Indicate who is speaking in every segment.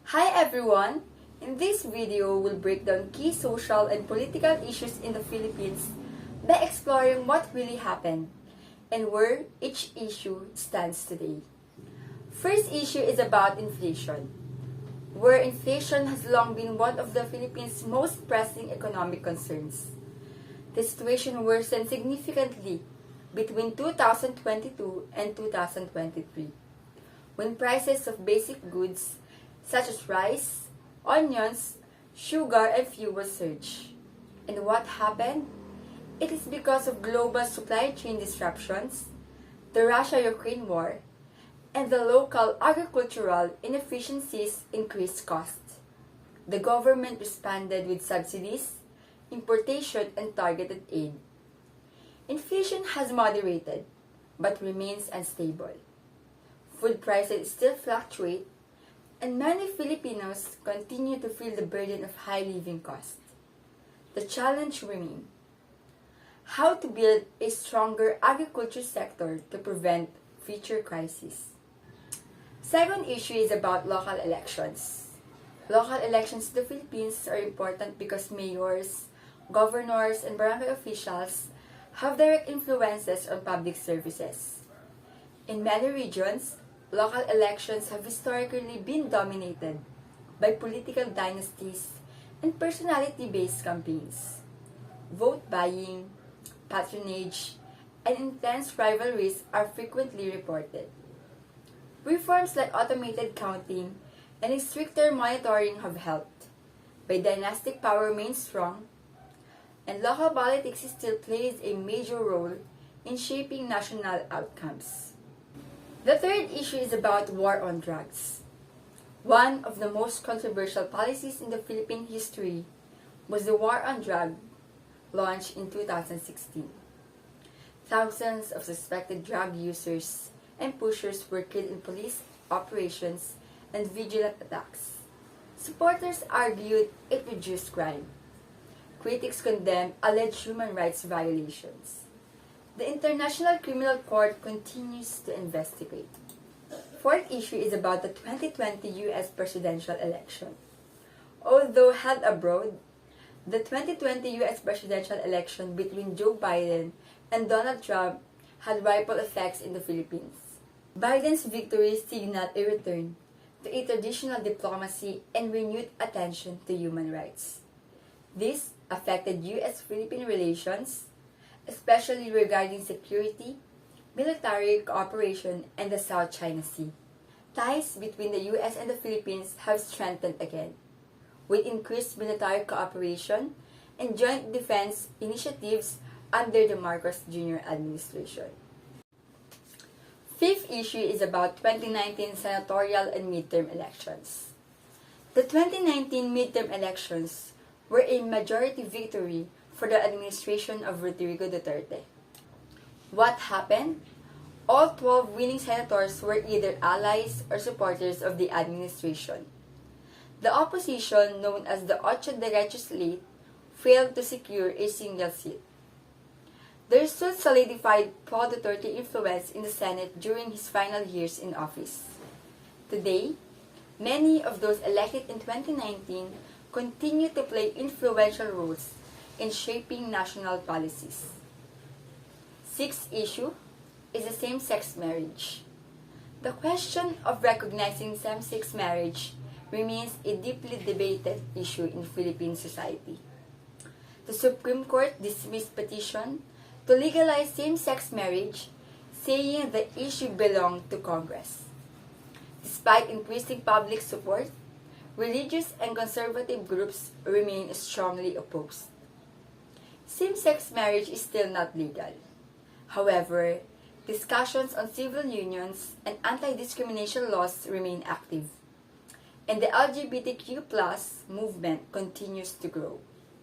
Speaker 1: Hi everyone! In this video, we'll break down key social and political issues in the Philippines by exploring what really happened and where each issue stands today. First issue is about inflation, where inflation has long been one of the Philippines' most pressing economic concerns. The situation worsened significantly between 2022 and 2023, when prices of basic goods such as rice, onions, sugar, and fuel surged. And what happened? It is because of global supply chain disruptions, the Russia-Ukraine war, and the local agricultural inefficiencies increased costs. The government responded with subsidies, importation, and targeted aid. Inflation has moderated, but remains unstable. Food prices still fluctuate, and many Filipinos continue to feel the burden of high living costs. The challenge remains how to build a stronger agriculture sector to prevent future crises. Second issue is about local elections. Local elections in the Philippines are important because mayors, governors, and barangay officials have direct influences on public services. In many regions, local elections have historically been dominated by political dynasties and personality-based campaigns. Vote buying, patronage, and intense rivalries are frequently reported. Reforms like automated counting and a stricter monitoring have helped, but dynastic power remains strong, and local politics still plays a major role in shaping national outcomes. The third issue is about war on drugs. One of the most controversial policies in the Philippine history was the war on drugs launched in 2016. Thousands of suspected drug users and pushers were killed in police operations and vigilant attacks. Supporters argued it reduced crime. Critics condemned alleged human rights violations. The International Criminal Court continues to investigate. Fourth issue is about the 2020 U.S. presidential election. Although held abroad, the 2020 U.S. presidential election between Joe Biden and Donald Trump had ripple effects in the Philippines. Biden's victory signaled a return to a traditional diplomacy and renewed attention to human rights. This affected U.S.-Philippine relations, especially regarding security, military cooperation, and the South China Sea. Ties between the U.S. and the Philippines have strengthened again, with increased military cooperation and joint defense initiatives under the Marcos Jr. administration. Fifth issue is about 2019 senatorial and midterm elections. The 2019 midterm elections were a majority victory for the administration of Rodrigo Duterte. What happened? All 12 winning senators were either allies or supporters of the administration. The opposition, known as the Ocho Derechos slate, failed to secure a single seat. The result solidified pro-Duterte influence in the Senate during his final years in office. Today, many of those elected in 2019 continue to play influential roles in shaping national policies. Sixth issue is the same-sex marriage. The question of recognizing same-sex marriage remains a deeply debated issue in Philippine society. The Supreme Court dismissed petition to legalize same-sex marriage, saying the issue belonged to Congress. Despite increasing public support, religious and conservative groups remain strongly opposed. Same-sex marriage is still not legal. However, discussions on civil unions and anti-discrimination laws remain active, and the LGBTQ+ movement continues to grow.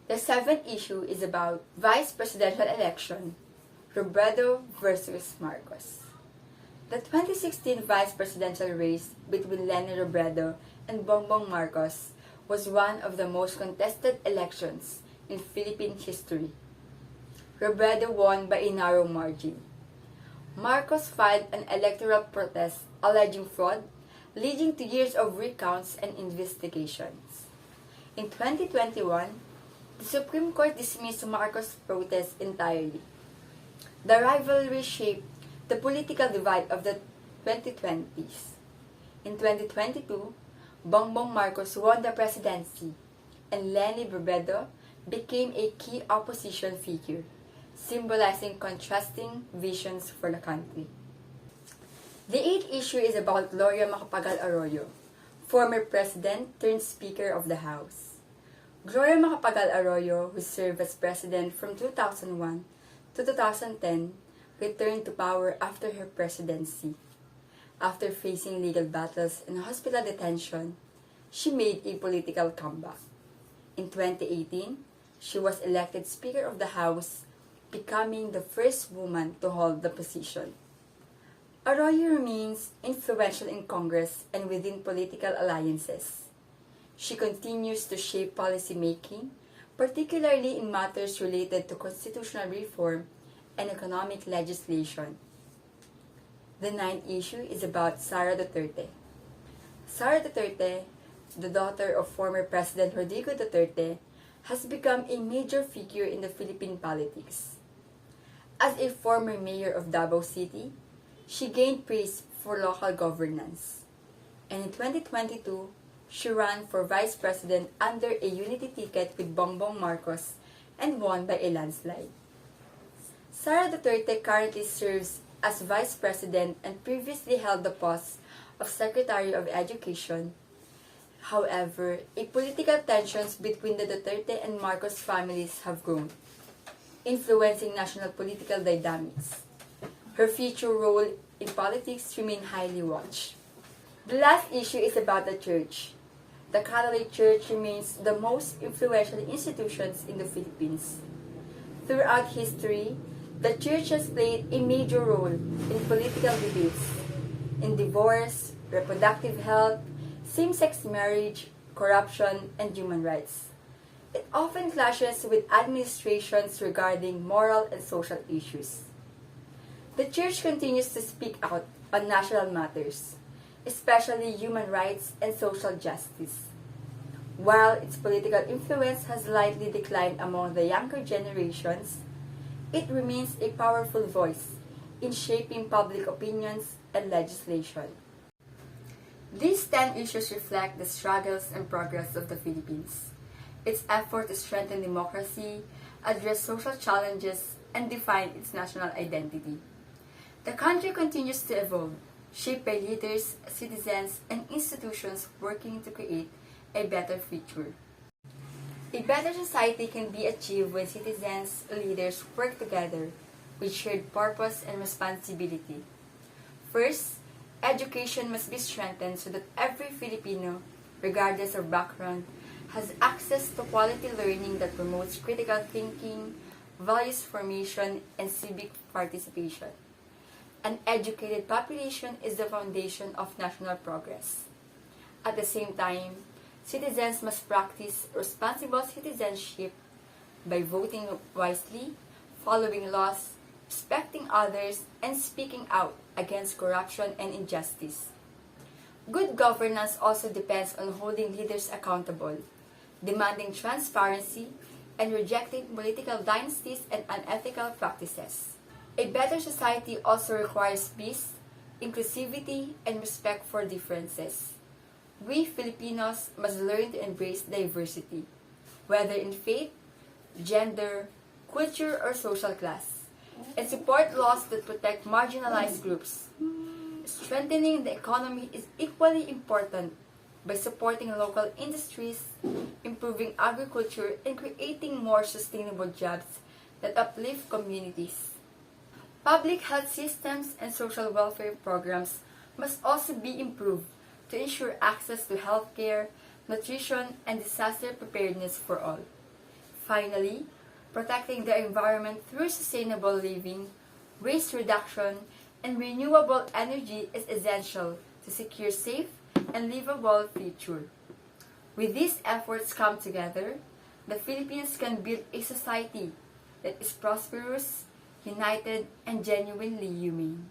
Speaker 1: The seventh issue is about vice presidential election, Robredo versus Marcos. The 2016 vice presidential race between Leni Robredo and Bongbong Marcos was one of the most contested elections in Philippine history. Robredo won by a narrow margin. Marcos filed an electoral protest alleging fraud, leading to years of recounts and investigations. In 2021, the Supreme Court dismissed Marcos' protest entirely. The rivalry shaped the political divide of the 2020s. In 2022, Bongbong Marcos won the presidency, and Leni Robredo became a key opposition figure, symbolizing contrasting visions for the country. The eighth issue is about Gloria Macapagal Arroyo, former president turned Speaker of the House. Gloria Macapagal Arroyo, who served as president from 2001 to 2010, returned to power after her presidency. After facing legal battles and hospital detention, she made a political comeback. In 2018, she was elected Speaker of the House, becoming the first woman to hold the position. Arroyo remains influential in Congress and within political alliances. She continues to shape policy making, particularly in matters related to constitutional reform and economic legislation. The ninth issue is about Sara Duterte. Sara Duterte, the daughter of former President Rodrigo Duterte, has become a major figure in the Philippine politics. As a former mayor of Davao City, she gained praise for local governance. And in 2022, she ran for vice president under a unity ticket with Bongbong Marcos and won by a landslide. Sara Duterte currently serves as vice president and previously held the post of Secretary of Education. However, political tensions between the Duterte and Marcos families have grown, influencing national political dynamics. Her future role in politics remains highly watched. The last issue is about the Church. The Catholic Church remains the most influential institution in the Philippines. Throughout history, the Church has played a major role in political debates, in divorce, reproductive health, same-sex marriage, corruption, and human rights. It often clashes with administrations regarding moral and social issues. The Church continues to speak out on national matters, especially human rights and social justice. While its political influence has slightly declined among the younger generations, it remains a powerful voice in shaping public opinions and legislation. These 10 issues reflect the struggles and progress of the Philippines, its effort to strengthen democracy, address social challenges, and define its national identity. The country continues to evolve, shaped by leaders, citizens, and institutions working to create a better future. A better society can be achieved when citizens and leaders work together with shared purpose and responsibility. First, education must be strengthened so that every Filipino, regardless of background, has access to quality learning that promotes critical thinking, values formation, and civic participation. An educated population is the foundation of national progress. At the same time, citizens must practice responsible citizenship by voting wisely, following laws, respecting others, and speaking out against corruption and injustice. Good governance also depends on holding leaders accountable, demanding transparency, and rejecting political dynasties and unethical practices. A better society also requires peace, inclusivity, and respect for differences. We Filipinos must learn to embrace diversity, whether in faith, gender, culture, or social class, and support laws that protect marginalized groups. Strengthening the economy is equally important by supporting local industries, improving agriculture, and creating more sustainable jobs that uplift communities. Public health systems and social welfare programs must also be improved to ensure access to healthcare, nutrition, and disaster preparedness for all. Finally, protecting the environment through sustainable living, waste reduction, and renewable energy is essential to secure safe and livable future. With these efforts come together, the Philippines can build a society that is prosperous, united, and genuinely humane.